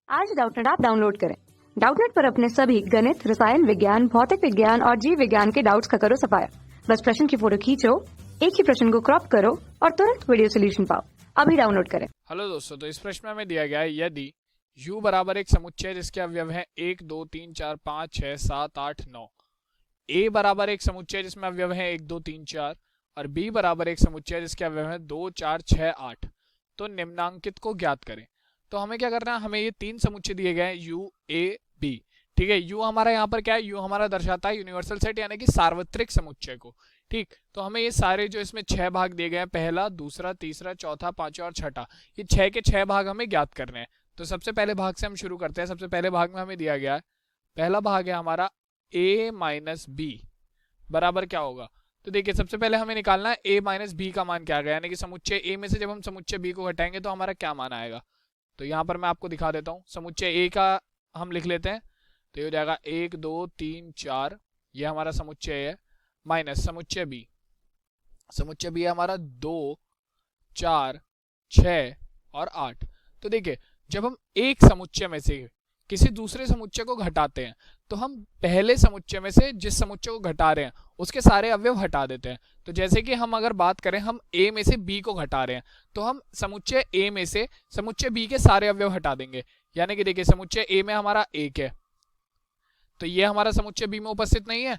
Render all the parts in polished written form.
आज Doubtnut app download करें। Doubtnut पर अपने सभी गणित, रसायन विज्ञान, भौतिक विज्ञान और जीव विज्ञान के डाउट्स का करो सफाया। बस प्रश्न की फोटो खींचो, एक ही प्रश्न को क्रॉप करो और तुरंत वीडियो सोल्यूशन पाओ। अभी डाउनलोड करें। हेलो दोस्तों, तो इस प्रश्न में हमें दिया गया है यदि u बराबर एक समुच्चय जिसके अवयव हैं 1 2 3 4 5 6 7 8 9, a बराबर एक समुच्चय जिसमें अवयव हैं 1 2 3 4 और b बराबर एक समुच्चय जिसके अवयव हैं 2 4 6 8, तो निम्नांकित को ज्ञात करें। तो हमें क्या करना है, हमें ये तीन समुच्चय दिए गए हैं u a b। ठीक है, u हमारा यहाँ पर क्या है, u हमारा दर्शाता है यूनिवर्सल सेट यानी कि सार्वत्रिक समुच्चय को। ठीक, तो हमें ये सारे जो इसमें 6 भाग दिए गए हैं, पहला, दूसरा, तीसरा, चौथा, पांचवा और छठा, ये 6 के 6 भाग हमें ज्ञात करने हैं। तो सबसे पहले भाग से हम शुरू करते हैं। सबसे पहले भाग में हमें दिया गया है, पहला भाग है हमारा a माइनस बी बराबर क्या होगा। तो देखिए, सबसे पहले हमें निकालना है a माइनस बी का मान क्या आ गया, यानी कि समुच्चय a में से जब हम समुच्चय b को घटाएंगे तो हमारा क्या मान आएगा। तो यहाँ पर मैं आपको दिखा देता हूँ। समुच्चय a का हम लिख लेते हैं, तो ये हो जाएगा 1 2 3 4, ये हमारा समुच्चय है, माइनस समुच्चय b। समुच्चय b है हमारा 2 4 6 और 8। तो देखिए, जब हम एक समुच्चय में से किसी दूसरे समुच्चय को घटाते हैं तो हम पहले समुच्चय में से जिस समुच्चय को घटा रहे हैं उसके सारे अवयव हटा देते हैं। तो जैसे कि हम अगर बात करें, हम a में से b को घटा रहे हैं तो हम समुच्चय a में से समुच्चय b के सारे अवयव हटा देंगे। यानी कि देखिए, समुच्चय a में हमारा 1 है, तो ये हमारा समुच्चय b में उपस्थित नहीं है,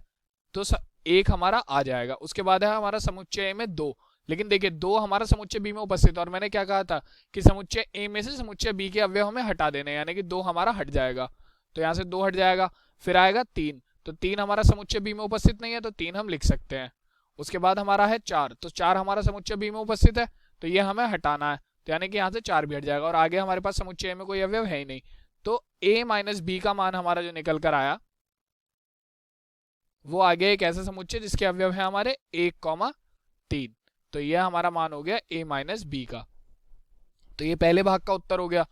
तो एक हमारा आ जाएगा। उसके बाद है हमारा समुच्चय में 2, लेकिन देखिए 2 हमारा समुच्चय बी में उपस्थित, और मैंने क्या कहा था कि समुच्चय ए में से समुच्चय बी के अवयव हमें हटा देने, यानी कि 2 हमारा हट जाएगा। तो यहाँ से 2 हट जाएगा, फिर आएगा 3, तो 3 हमारा समुच्चय बी में उपस्थित नहीं है, तो 3 हम लिख सकते हैं। उसके बाद हमारा है 4, तो 4 हमारा समुच्चय बी में उपस्थित है, तो ये हमें हटाना है, तो यानी कि यहाँ से 4 भी हट जाएगा और आगे हमारे पास समुच्चय में कोई अवयव है ही नहीं। तो a माइनस बी का मान हमारा जो निकल कर आया वो आ गया एक ऐसा समुच्चय जिसके अवयव है हमारे 1,3। तो यह हमारा मान हो गया a माइनस बी का। तो ये पहले भाग का उत्तर हो गया।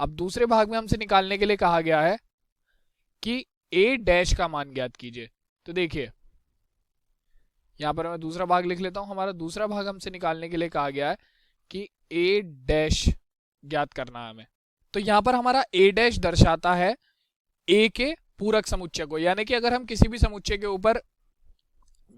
अब दूसरे भाग में हमसे निकालने के लिए कहा गया है कि a डैश का मान ज्ञात कीजिए। तो देखिए, यहां पर मैं दूसरा भाग लिख लेता हूं। हमारा दूसरा भाग हमसे निकालने के लिए कहा गया है कि a डैश ज्ञात करना है हमें। तो यहां पर हमारा a डैश दर्शाता है a के पूरक समुच्चय को, यानी कि अगर हम किसी भी समुच्चय के ऊपर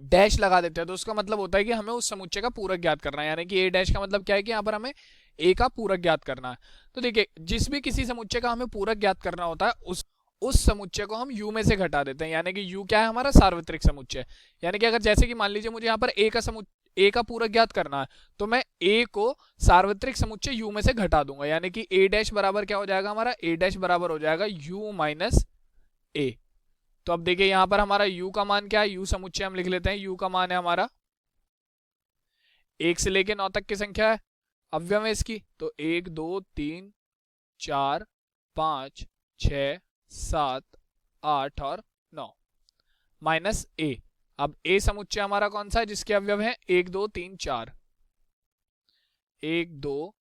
डैश लगा देते हैं तो उसका मतलब होता है कि हमें उस समुच्चय का पूरक ज्ञात करना है। यानी कि ए डैश का मतलब क्या है कि यहाँ पर हमें ए का पूरक ज्ञात करना है। तो देखिए, जिस भी किसी समुच्चय का हमें पूरक ज्ञात करना होता है उस समुच्चय को हम u में से घटा देते हैं, यानी कि u क्या है, हमारा सार्वत्रिक समुच्चय। यानी कि अगर जैसे कि मान लीजिए मुझे यहाँ पर ए का पूरक ज्ञात करना है, तो मैं a को सार्वत्रिक समुच्चय u में से घटा दूंगा, यानी कि a डैश बराबर क्या हो जाएगा, हमारा a डैश बराबर हो जाएगा u माइनस a। तो अब देखिए, यहां पर हमारा u का मान क्या है, u समुच्चय हम लिख लेते हैं। u का मान है हमारा 1 से लेके 9 तक की संख्या है, अवयव है इसकी, तो 1 2 3 4 5 6 7 8 और 9 माइनस a। अब a समुच्चय हमारा कौन सा है, जिसके अवयव है 1 2 3 4, 1 2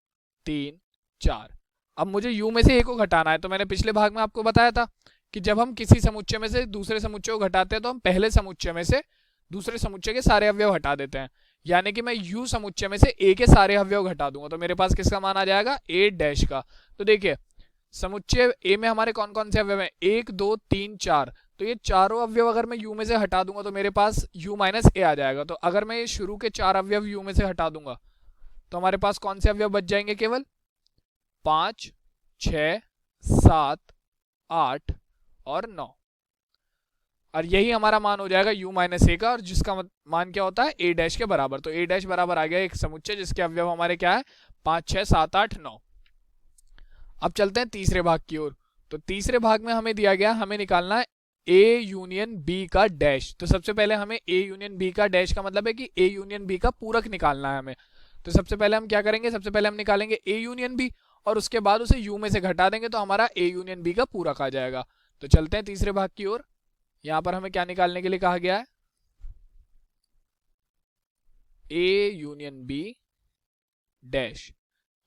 3 4। अब मुझे u में से a को घटाना है। तो मैंने पिछले भाग में आपको बताया था कि जब हम किसी समुच्चय में से दूसरे समुच्चय को घटाते हैं तो हम पहले समुच्चय में से दूसरे समुच्चय के सारे अवयव हटा देते हैं। यानी कि मैं u समुच्चय में से a के सारे अवयव घटा दूंगा, तो मेरे पास किसका मान आ जाएगा, a डैश का। तो देखिए, समुच्चय a में हमारे कौन कौन से अवयव हैं, 1 2 3 4, तो ये चारों अवयव अगर मैं u में से हटा दूंगा तो मेरे पास u माइनस a आ जाएगा। तो अगर मैं ये शुरू के 4 अवयव u में से हटा दूंगा तो हमारे पास कौन से अवयव बच जाएंगे, केवल 5 6 7 8 और 9, और यही हमारा मान हो जाएगा u माइनस ए का, और जिसका मान क्या होता है, a डैश के बराबर। तो a डैश बराबर आ गया एक समुच्चय जिसके अवयव हमारे क्या है, 5 6 7 8 9। अब चलते हैं तीसरे भाग की ओर। तो तीसरे भाग में हमें दिया गया, हमें निकालना है a यूनियन b का डैश। तो सबसे पहले हमें a यूनियन b का डैश का मतलब है कि a यूनियन b का पूरक निकालना है हमें। तो सबसे पहले हम क्या करेंगे, सबसे पहले हम निकालेंगे a यूनियन b और उसके बाद उसे u में से घटा देंगे, तो हमारा a यूनियन b का पूरक आ जाएगा। तो चलते हैं तीसरे भाग की ओर। यहां पर हमें क्या निकालने के लिए कहा गया है, a यूनियन b डैश,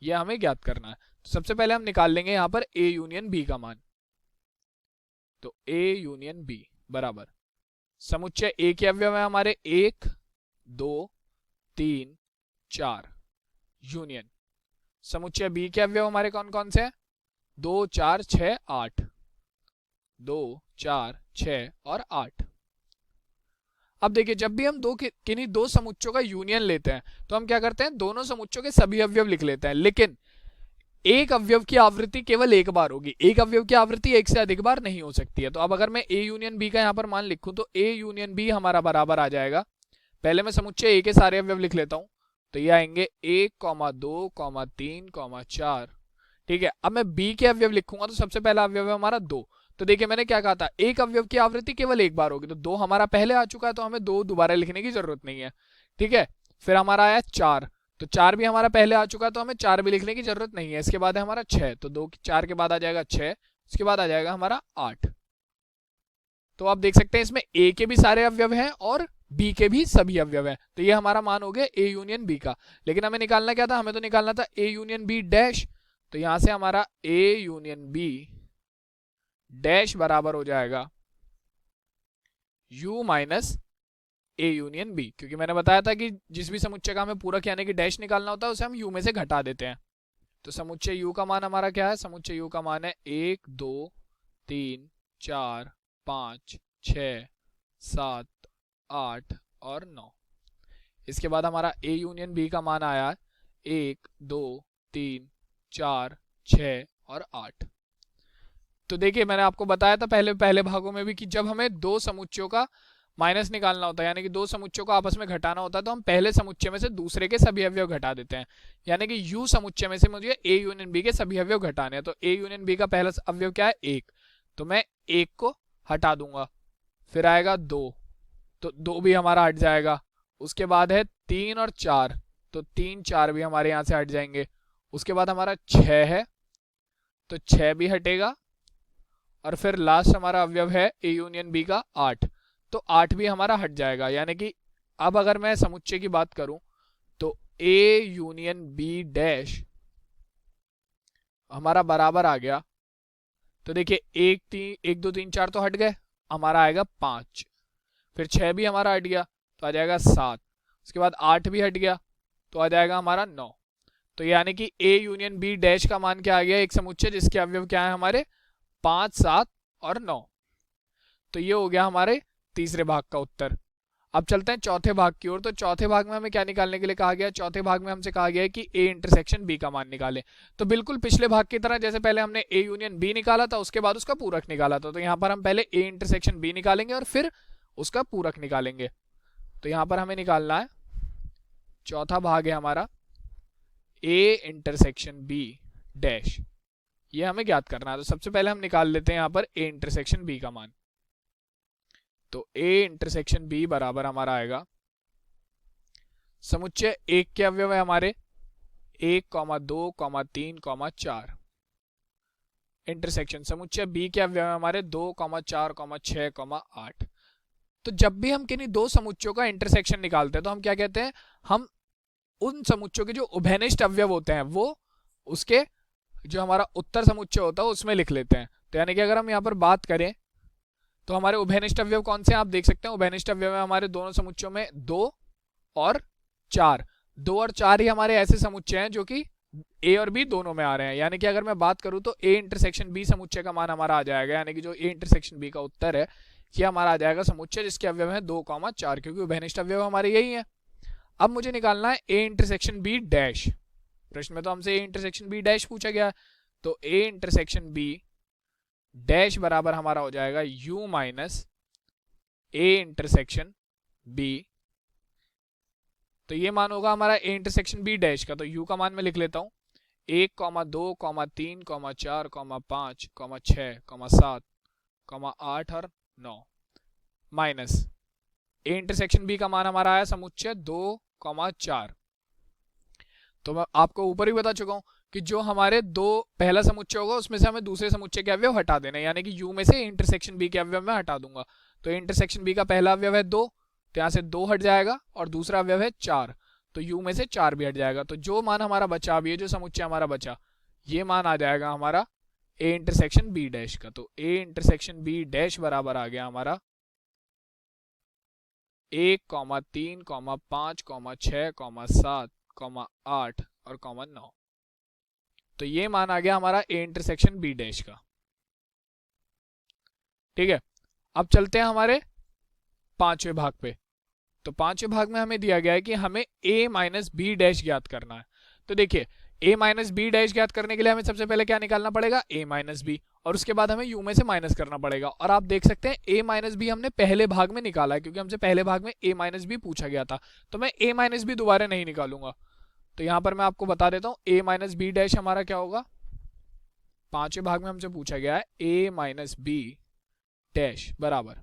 ये हमें ज्ञात करना है। तो सबसे पहले हम निकाल लेंगे यहां पर a यूनियन b का मान। तो a यूनियन b बराबर समुच्चय a के अवयव है हमारे 1 2 3 4, यूनियन समुच्चय b के अवयव हमारे कौन कौन से हैं, 2 4 6 8, 2 4 6 और 8। अब देखिए जब भी हम किन्हीं दो समुच्चों का यूनियन लेते हैं तो हम क्या करते हैं, दोनों समुच्चों के सभी अवयव लिख लेते हैं, लेकिन एक अवयव की आवृत्ति केवल एक बार होगी, एक अवयव की आवृत्ति एक से अधिक बार नहीं हो सकती है। तो अब अगर मैं ए यूनियन बी का यहां पर मान लिखूं तो ए यूनियन बी हमारा बराबर आ जाएगा, पहले मैं समुच्चय ए के सारे अवयव लिख लेता हूं, तो ये आएंगे 1, 2, 3, 4। ठीक है, अब मैं बी के अवयव लिखूंगा तो सबसे पहला अवयव है हमारा 2। तो देखिए मैंने क्या कहा था, एक अवयव की आवृत्ति केवल एक बार होगी, तो 2 हमारा पहले आ चुका है तो हमें 2 दोबारा लिखने की जरूरत नहीं है। ठीक है, फिर हमारा आया 4, तो 4 भी हमारा पहले आ चुका है तो हमें 4 भी लिखने की जरूरत नहीं है। इसके बाद है हमारा 6, तो 2 4 के बाद आ जाएगा 6, उसके बाद आ जाएगा हमारा 8। तो आप देख सकते हैं इसमें ए के भी सारे अवयव हैं और बी के भी सभी अवयव हैं, तो ये हमारा मान हो गया ए यूनियन बी का। लेकिन हमें निकालना क्या था, हमें तो निकालना था ए यूनियन बी डैश, तो यहां से हमारा ए यूनियन बी डैश बराबर हो जाएगा u minus A union B, क्योंकि मैंने बताया था कि जिस भी समुच्चय का हमें पूरक यानी कि डैश निकालना होता है उसे हम u में से घटा देते हैं। तो समुच्चय u का मान हमारा क्या है, समुच्चय u का मान है 1 2 3 4 5 6 7 8 और 9। इसके बाद हमारा a यूनियन b का मान आया 1 2 3 4 6 और 8। तो देखिए मैंने आपको बताया था पहले भागों में भी कि जब हमें दो समुच्चयों का माइनस निकालना होता है, यानी कि दो समुच्चयों को आपस में घटाना होता है, तो हम पहले समुच्चय में से दूसरे के सभी अवयव घटा देते हैं। यानी कि u समुच्चय में से मुझे a यूनियन b के सभी अवयव घटाने हैं, तो a यूनियन b का पहला अवयव क्या है 1, तो मैं 1 को हटा दूंगा, फिर आएगा 2, तो 2 भी हमारा हट जाएगा। उसके बाद है 3 और 4, तो 3 4 भी हमारे यहाँ से हट जाएंगे। उसके बाद हमारा 6 है, तो 6 भी हटेगा, और फिर लास्ट हमारा अवयव है ए यूनियन बी का 8, तो 8 भी हमारा हट जाएगा। यानी कि अब अगर मैं समुच्चय की बात करूं तो ए यूनियन बी डैश हमारा बराबर आ गया, तो देखिए 1 2 3 4 तो हट गए, हमारा आएगा 5, फिर 6 भी हमारा हट गया तो आ जाएगा 7, उसके बाद 8 भी हट गया तो आ जाएगा हमारा 9। तो यानी कि ए यूनियन बी डैश का मान क्या आ गया, एक समुच्चय जिसके अवयव क्या है हमारे 5 7 और 9। तो ये हो गया हमारे तीसरे भाग का उत्तर। अब चलते हैं चौथे भाग की ओर। तो चौथे भाग में हमें क्या निकालने के लिए कहा गया है, चौथे भाग में हमसे कहा गया है कि ए इंटरसेक्शन बी का मान निकाले। तो बिल्कुल पिछले भाग की तरह, जैसे पहले हमने ए यूनियन बी निकाला था उसके बाद उसका पूरक निकाला था, तो यहाँ पर हम पहले ए इंटरसेक्शन बी निकालेंगे और फिर उसका पूरक निकालेंगे। तो यहाँ पर हमें निकालना है, चौथा भाग है हमारा ए इंटरसेक्शन बी डैश, ये हमें ज्ञात करना है। तो सबसे पहले हम निकाल लेते हैं यहाँ पर ए इंटरसेक्शन बी का मान। तो ए इंटरसेक्शन बी बराबर हमारा आएगा, समुच्चय एक के अवयव है हमारे 1 2 3 4, इंटरसेक्शन समुच्चय बी के अवयव है हमारे 2 4 6 8। तो जब भी हम किन्हीं दो समुच्चयों का इंटरसेक्शन निकालते हैं तो हम क्या कहते हैं, हम उन समुच्चयों के जो उभयनिष्ठ अवयव होते हैं वो उसके जो हमारा उत्तर समुच्चय होता है उसमें लिख लेते हैं। तो यानी कि अगर हम यहाँ पर बात करें तो हमारे उभयनिष्ठ अवयव कौन से हैं, आप देख सकते हैं उभयनिष्ठ अवयव है हमारे दोनों समुच्चयों में 2 और 4। 2 और 4 ही हमारे ऐसे समुच्चय हैं जो कि ए और बी दोनों में आ रहे हैं। यानी कि अगर मैं बात करूं तो ए इंटरसेक्शन बी समुच्चय का मान हमारा आ जाएगा, यानी कि जो ए इंटरसेक्शन बी का उत्तर है ये हमारा आ जाएगा समुच्चय जिसके अवयव है 2 4, क्योंकि उभयनिष्ठ अवयव हमारे यही है। अब मुझे निकालना है ए इंटरसेक्शन बी डैश। प्रश्न में तो हमसे ए इंटरसेक्शन बी डैश पूछा गया, तो ए इंटरसेक्शन बी डैश बराबर हमारा हो जाएगा u minus A intersection B. तो ये मान होगा हमारा ए इंटरसेक्शन बी डैश का। तो u का मान मैं लिख लेता हूं 1 2 3 4 5 6 7 8 और 9 माइनस ए इंटरसेक्शन बी का मान हमारा आया समुच्चय 2 4। तो मैं आपको ऊपर ही बता चुका हूं कि जो हमारे दो पहला समुच्चय होगा उसमें से हमें दूसरे समुच्चय के अवयव हटा देना है, यानी कि u में से इंटरसेक्शन b के अवयव में हटा दूंगा। तो इंटरसेक्शन b का पहला अवयव है 2, तो यहाँ से 2 हट जाएगा, और दूसरा अवयव है 4, तो u में से 4 भी हट जाएगा। तो जो मान हमारा बचा, अभी ये जो समुच्चय हमारा बचा ये मान आ जाएगा हमारा ए इंटरसेक्शन बी डैश का। तो ए इंटरसेक्शन बी डैश बराबर आ गया हमारा 1 3 5 6 7 8 और 9। तो ये मान आ गया हमारा ए इंटरसेक्शन बी डैश का। ठीक है, अब चलते हैं हमारे पांचवें भाग पे। तो पांचवें भाग में हमें दिया गया है कि हमें a माइनस बी डैश ज्ञात करना है। तो देखिए a माइनस बी डैश ज्ञात करने के लिए हमें सबसे पहले क्या निकालना पड़ेगा, a माइनस बी, और उसके बाद हमें u में से माइनस करना पड़ेगा। और आप देख सकते हैं a माइनस बी हमने पहले भाग में निकाला है, क्योंकि हमसे पहले भाग में a माइनस बी पूछा गया था। तो मैं a माइनस बी दोबारा नहीं निकालूंगा। तो यहां पर मैं आपको बता देता हूं a माइनस बी डैश हमारा क्या होगा, पांचवें भाग में हमसे पूछा गया है a माइनस बी डैश बराबर।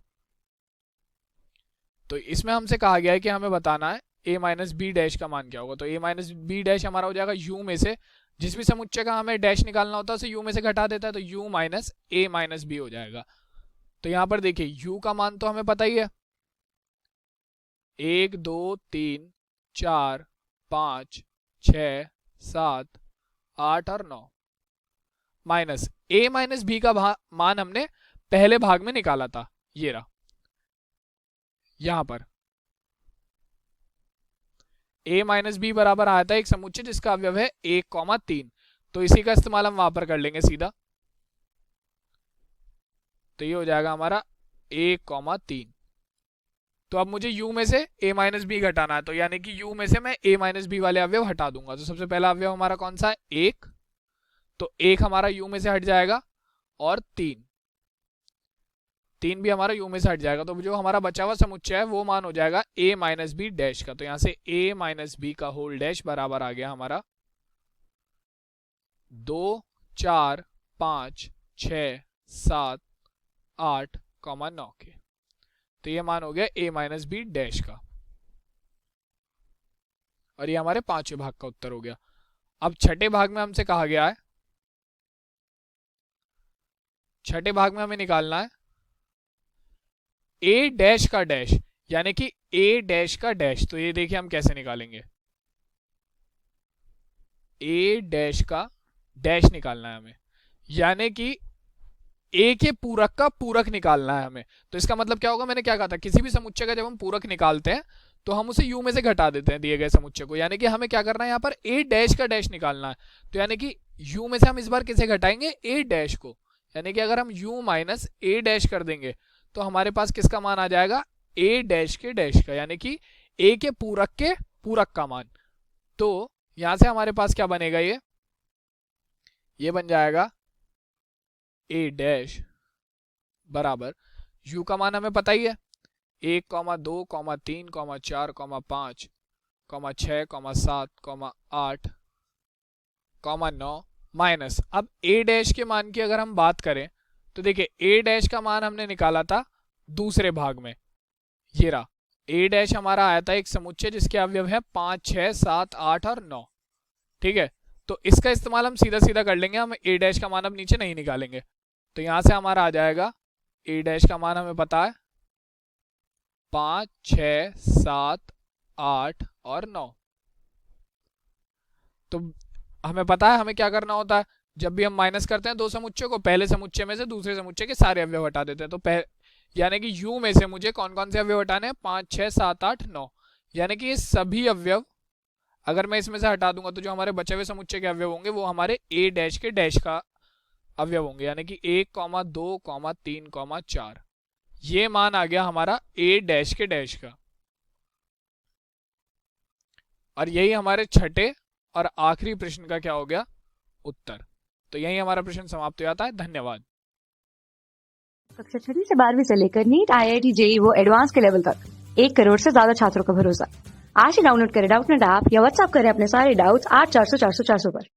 तो इसमें हमसे कहा गया है कि हमें बताना है a माइनस बी डैश का मान क्या होगा। तो a माइनस बी डैश हमारा हो जाएगा u में से, जिस भी समुच्चय का हमें डैश निकालना होता है उसे u में से घटा देता है, तो u minus a minus B हो जाएगा। तो यहां पर देखिए u का मान तो हमें पता ही है, 1 2 3 4 5 6 7 8 और 9, माइनस a माइनस बी का मान हमने पहले भाग में निकाला था, ये रहा यहां पर a माइनस बी बराबर आया था एक समुच्चय जिसका अवयव है 1,3। तो इसी का इस्तेमाल हम वहां पर कर लेंगे सीधा। तो ये हो जाएगा हमारा 1,3। तो अब मुझे u में से a माइनस बी घटाना है, तो यानी कि u में से मैं a माइनस बी वाले अवयव हटा दूंगा। तो सबसे पहला अवयव हमारा कौन सा है, 1, तो 1 हमारा u में से हट जाएगा, और 3 भी हमारा u में से हट जाएगा। तो जो हमारा बचा हुआ समुच्चय है वो मान हो जाएगा a माइनस बी डैश का। तो यहां से a माइनस बी का होल डैश बराबर आ गया हमारा 2 4 5 6 7 8, 9 के। तो ये मान हो गया a माइनस बी डैश का, और ये हमारे पांचवें भाग का उत्तर हो गया। अब छठे भाग में हमसे कहा गया है, छठे भाग में हमें निकालना है a डैश का डैश, यानी कि a डैश का डैश। तो ये देखिए हम कैसे निकालेंगे, a डैश का डैश निकालना है हमें, यानी कि a के पूरक का पूरक निकालना है हमें। तो इसका मतलब क्या होगा, मैंने क्या कहा था, किसी भी समुच्चय का जब हम पूरक निकालते हैं तो हम उसे u में से घटा देते हैं दिए गए समुच्चय को, यानी कि हमें क्या करना है यहाँ पर a डैश का डैश निकालना है। तो यानी कि u में से हम इस बार किसे घटाएंगे, a डैश को, यानी कि अगर हम u माइनस a डैश कर देंगे तो हमारे पास किसका मान आ जाएगा, a डैश के डैश का, यानी कि a के पूरक का मान। तो यहां से हमारे पास क्या बनेगा, ये बन जाएगा a डैश बराबर u का मान हमें पता ही है 1, 2, 3, 4, 5, 6, 7, 8, 9 माइनस। अब a डैश के मान की अगर हम बात करें तो देखिए a डैश का मान हमने निकाला था दूसरे भाग में, ये रहा a डैश हमारा आया था एक समुच्चय जिसके अवयव है 5 6 7 8 और 9। ठीक है, तो इसका इस्तेमाल हम सीधा सीधा कर लेंगे, हम a डैश का मान अब नीचे नहीं निकालेंगे। तो यहां से हमारा आ जाएगा a डैश का मान हमें पता है 5 6 7 8 और 9। तो हमें पता है हमें क्या करना होता है, जब भी हम माइनस करते हैं दो समुच्चय को, पहले समुच्चय में से दूसरे समुच्चय के सारे अवयव हटा देते हैं। तो यानी कि u में से मुझे कौन कौन से अवयव हटाने हैं, 5 6 7 8 9, यानी कि ये सभी अवयव अगर मैं इसमें से हटा दूंगा तो जो हमारे बचे हुए समुच्चय के अवयव होंगे वो हमारे a डैश के डैश का अवयव होंगे, यानी कि 1, 2, 3, 4। ये मान आ गया हमारा a डैश के डैश का, और यही हमारे छठे और आखिरी प्रश्न का क्या हो गया, उत्तर। तो यही हमारा प्रश्न समाप्त हो जाता है। धन्यवाद। कक्षा 6वीं से 12वीं से लेकर नीट IIT JEE वो एडवांस के लेवल तक 1 करोड़ से ज्यादा छात्रों का भरोसा। आज ही डाउनलोड करें डाउटनेट ऐप या व्हाट्सएप करें अपने सारे डाउट्स 8400 400 400 पर।